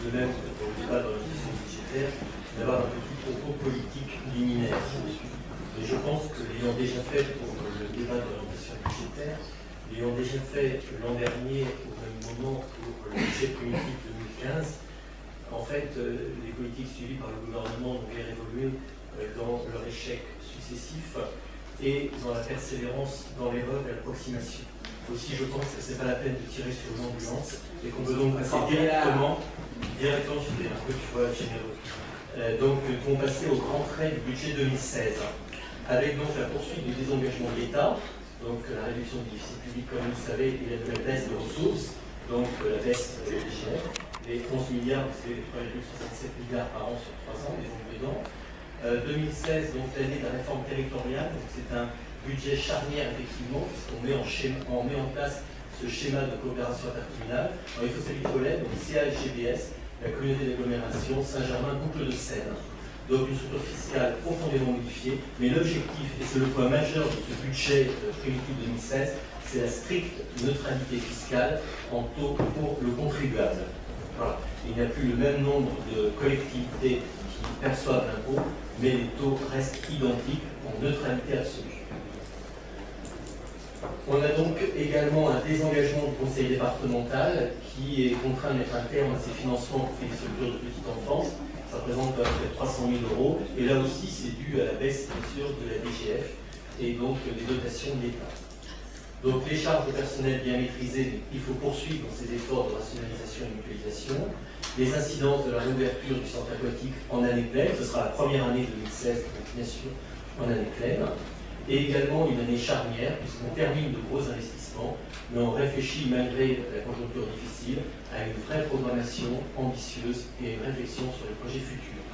de même que pour le débat dans la session budgétaire, d'avoir un petit propos politique liminaire. Et je pense que l'ayant déjà fait pour le débat de l'orientation budgétaire, l'ayant déjà fait l'an dernier au même moment pour le budget primitif 2015, en fait, les politiques suivies par le gouvernement ont bien évolué dans leur échec successif et dans la persévérance dans l'erreur et l'approximation. Aussi, je pense que ce n'est pas la peine de tirer sur l'ambulance et qu'on peut donc passer directement, j'étais un peu, tu vois, généreux. Donc, on va passer au grand trait du budget 2016, avec donc la poursuite du désengagement de l'État, donc la réduction du déficit public, comme vous le savez, et la baisse de ressources, donc la baisse de la DGF, les 11 milliards, c'est 3,67 milliards par an sur 3 ans, les ont dedans. 2016, donc l'année de la réforme territoriale, donc c'est un budget charnière effectivement, puisqu'on met en place ce schéma de coopération intercommunale. Alors il faut s'habituer, donc CASGBS, la communauté d'agglomération Saint-Germain-Boucle de Seine. Donc une structure fiscale profondément modifiée, mais l'objectif, et c'est le point majeur de ce budget primitif 2016, c'est la stricte neutralité fiscale en taux pour le contribuable. Voilà. Il n'y a plus le même nombre de collectivités qui perçoivent l'impôt, mais les taux restent identiques en neutralité absolue. On a donc également un désengagement du conseil départemental qui est contraint de mettre un terme à ses financements pour les structures de petite enfance. Ça représente à peu près 300 000 €. Et là aussi, c'est dû à la baisse, bien sûr, de la DGF et donc des dotations de l'État. Donc les charges de personnel bien maîtrisées, il faut poursuivre dans ces efforts de rationalisation et de mutualisation. Les incidences de la réouverture du centre aquatique en année pleine, ce sera la première année 2016, donc bien sûr, en année pleine. Et également une année charnière, puisqu'on termine de gros investissements, mais on réfléchit, malgré la conjoncture difficile, à une vraie programmation ambitieuse et une réflexion sur les projets futurs.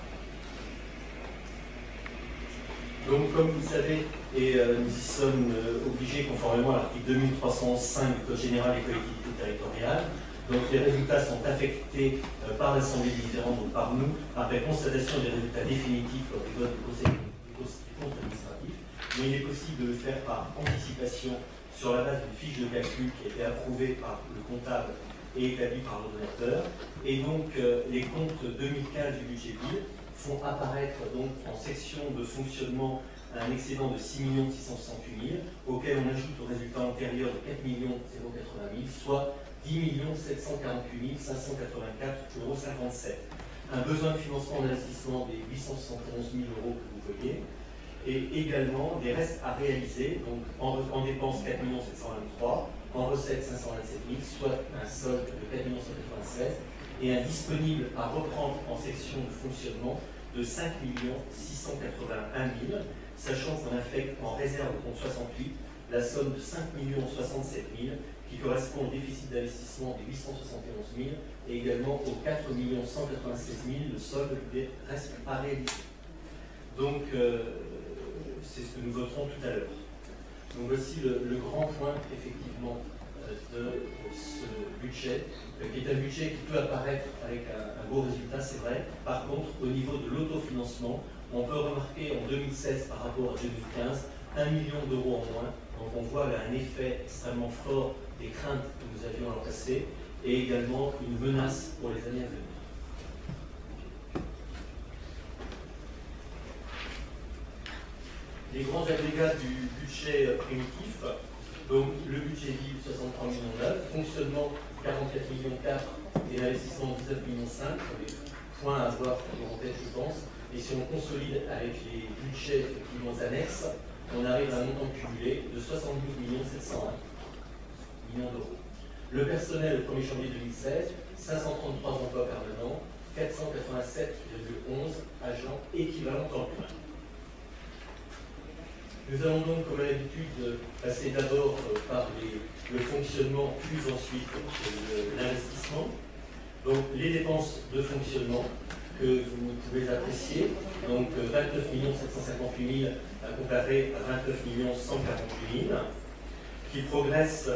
Donc, comme vous le savez, et nous y sommes obligés conformément à l'article 2305 du Code général des collectivités territoriales, donc les résultats sont affectés par l'Assemblée différente, donc par nous, après constatation des résultats définitifs lors du vote du Conseil des comptes administratifs. Mais il est possible de le faire par anticipation sur la base d'une fiche de calcul qui a été approuvée par le comptable et établie par l'ordonnateur. Et donc, les comptes 2015 du budget ville font apparaître donc en section de fonctionnement un excédent de 6 668 000, auquel on ajoute au résultat antérieur de 4 080 000, soit 10 748 584,57 €. Un besoin de financement d'investissement des 871 000 € que vous voyez, et également des restes à réaliser, donc en dépenses 4 723 000, en recettes 527 000, soit un solde de 4 196 000, et un disponible à reprendre en section de fonctionnement de 5 681 000, sachant qu'on affecte en réserve au compte 68 la somme de 5 067 000 qui correspond au déficit d'investissement des 871 000 et également aux 4 196 000 de solde des restes à réaliser. Donc, c'est ce que nous voterons tout à l'heure. Donc voici le grand point, effectivement, de ce budget, qui est un budget qui peut apparaître avec un beau résultat, c'est vrai. Par contre, au niveau de l'autofinancement, on peut remarquer en 2016 par rapport à 2015 1 million € en moins. Donc on voit là un effet extrêmement fort des craintes que nous avions l'an passé et également une menace pour les années à venir. Les grands agrégats du budget primitif, donc le budget ville 63 millions 9, fonctionnement 44 millions 4 et l'investissement 19 millions 5, les points à avoir en tête je pense, et si on consolide avec les budgets effectivement annexes, on arrive à un montant cumulé de 72 701 millions d'euros. Le personnel au 1er janvier 2016, 533 emplois permanents, 487,11 agents équivalents temps plein. Nous allons donc, comme à l'habitude, passer d'abord par le fonctionnement, puis ensuite l'investissement. Donc, les dépenses de fonctionnement que vous pouvez apprécier, donc 29 758 000 à comparer à 29 148 000, qui progressent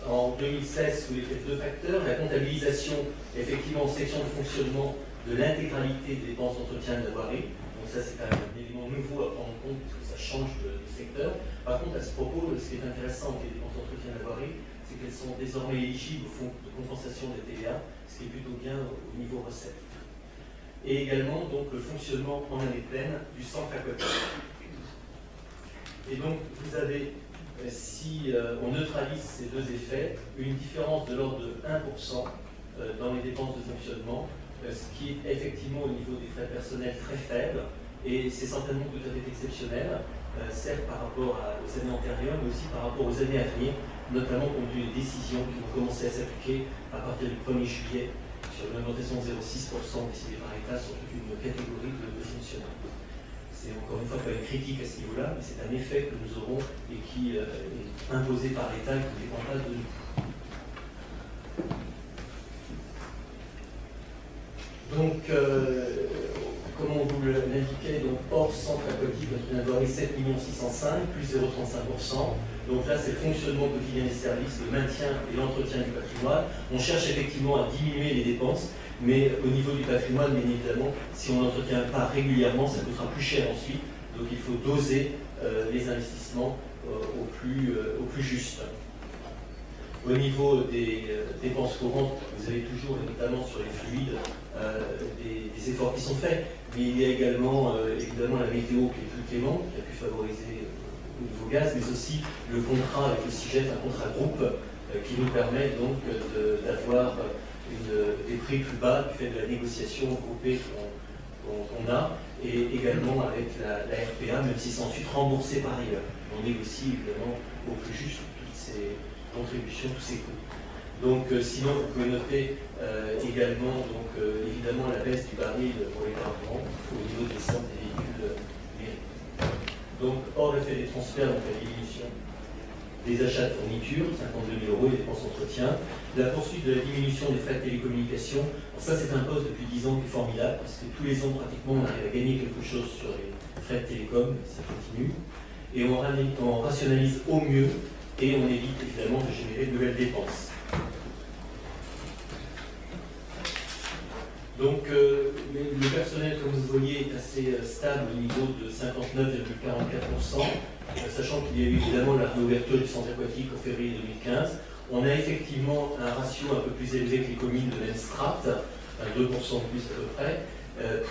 en 2016 sous l'effet de deux facteurs. La comptabilisation, effectivement, en section de fonctionnement de l'intégralité des dépenses d'entretien de la voirie. Donc ça, c'est un élément nouveau à prendre en compte puisque ça change de secteur. Par contre, à ce propos, ce qui est intéressant avec les dépenses d'entretien de la voirie, c'est qu'elles sont désormais éligibles au fonds de compensation des TVA, ce qui est plutôt bien au niveau recettes. Et également donc, le fonctionnement en année pleine du centre aquatique. Et donc vous avez, si on neutralise ces deux effets, une différence de l'ordre de 1% dans les dépenses de fonctionnement, ce qui est effectivement au niveau des frais personnels très faible, et c'est certainement tout à fait exceptionnel, certes par rapport aux années antérieures, mais aussi par rapport aux années à venir, notamment compte tenu des décisions qui vont commencer à s'appliquer à partir du 1er juillet sur une augmentation de 0,6% décidée par l'État sur toute une catégorie de fonctionnaires. C'est encore une fois pas une critique à ce niveau-là, mais c'est un effet que nous aurons et qui est imposé par l'État et qui ne dépend pas de nous. Donc, comme on vous l'indiquait, donc hors centre aquatique, on a donné 7 605 plus 0,35%. Donc là, c'est le fonctionnement quotidien des services, le maintien et l'entretien du patrimoine. On cherche effectivement à diminuer les dépenses, mais au niveau du patrimoine, bien évidemment, si on n'entretient pas régulièrement, ça coûtera plus cher ensuite. Donc il faut doser les investissements au plus juste. Au niveau des dépenses courantes, vous avez toujours, et notamment sur les fluides, des efforts qui sont faits, mais il y a également évidemment la météo qui est plus clémente, qui a pu favoriser au niveau gaz, mais aussi le contrat avec le CIGEF, un contrat groupe qui nous permet donc d'avoir des prix plus bas du fait de la négociation groupée qu'on a, et également avec la RPA, même si c'est ensuite remboursé par ailleurs. On négocie évidemment au plus juste toutes ces contributions, tous ces coûts. Donc sinon, vous pouvez noter également donc, évidemment la baisse du baril pour les carburants au niveau des centres des véhicules numériques. Donc hors l'effet des transferts, donc la diminution des achats de fournitures, 52 000 € et dépenses d'entretien, la poursuite de la diminution des frais de télécommunication. Alors ça, c'est un poste depuis 10 ans qui est formidable, parce que tous les ans, pratiquement, on arrive à gagner quelque chose sur les frais de télécom, ça continue. Et on rationalise au mieux, et on évite évidemment de générer de nouvelles dépenses. Donc, le personnel, comme vous voyez, est assez stable au niveau de 59,44%, sachant qu'il y a eu évidemment la réouverture du centre aquatique en février 2015. On a effectivement un ratio un peu plus élevé que les communes de même strate, 2% de plus à peu près,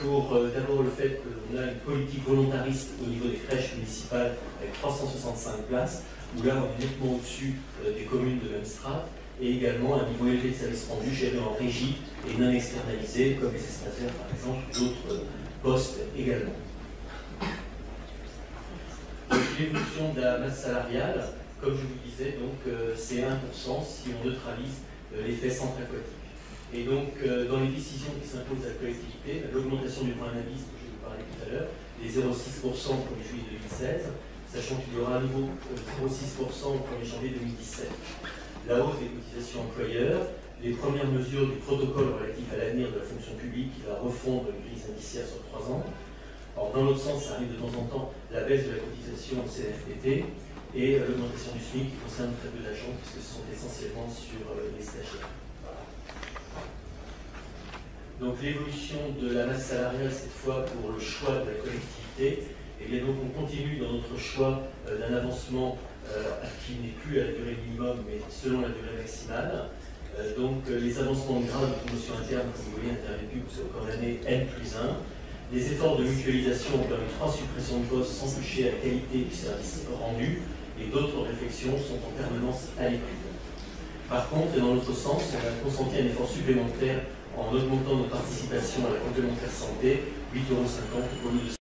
pour d'abord le fait qu'on a une politique volontariste au niveau des crèches municipales avec 365 places, où là on est nettement au-dessus des communes de même strate, et également un niveau élevé de services rendus gérés en régie et non externalisés, comme les espaces verts par exemple, ou d'autres postes également. L'évolution de la masse salariale, comme je vous disais, c'est 1% si on neutralise l'effet centre aquatique. Et donc, dans les décisions qui s'imposent à la collectivité, l'augmentation du point d'indice, que je vais vous parler tout à l'heure, les 0,6% pour les juillet 2016, sachant qu'il y aura à nouveau 0,6% au 1er janvier 2017. La hausse des cotisations employeurs, les premières mesures du protocole relatif à l'avenir de la fonction publique qui va refondre une grille indiciaire sur 3 ans. Alors, dans l'autre sens, ça arrive de temps en temps la baisse de la cotisation CFPT et l'augmentation du SMIC qui concerne très peu d'agents puisque ce sont essentiellement sur les stagiaires. Donc l'évolution de la masse salariale, cette fois pour le choix de la collectivité, et bien donc on continue dans notre choix d'un avancement qui n'est plus à la durée minimum mais selon la durée maximale. Donc les avancements de grade de promotion interne, comme vous voyez, interviennent encore l'année N+1. Les efforts de mutualisation ont permis 3 suppressions de postes sans toucher à la qualité du service rendu, et d'autres réflexions sont en permanence à l'étude. Par contre, et dans l'autre sens, on a consenti un effort supplémentaire en augmentant nos participations à la complémentaire santé, 8,50 € au lieu de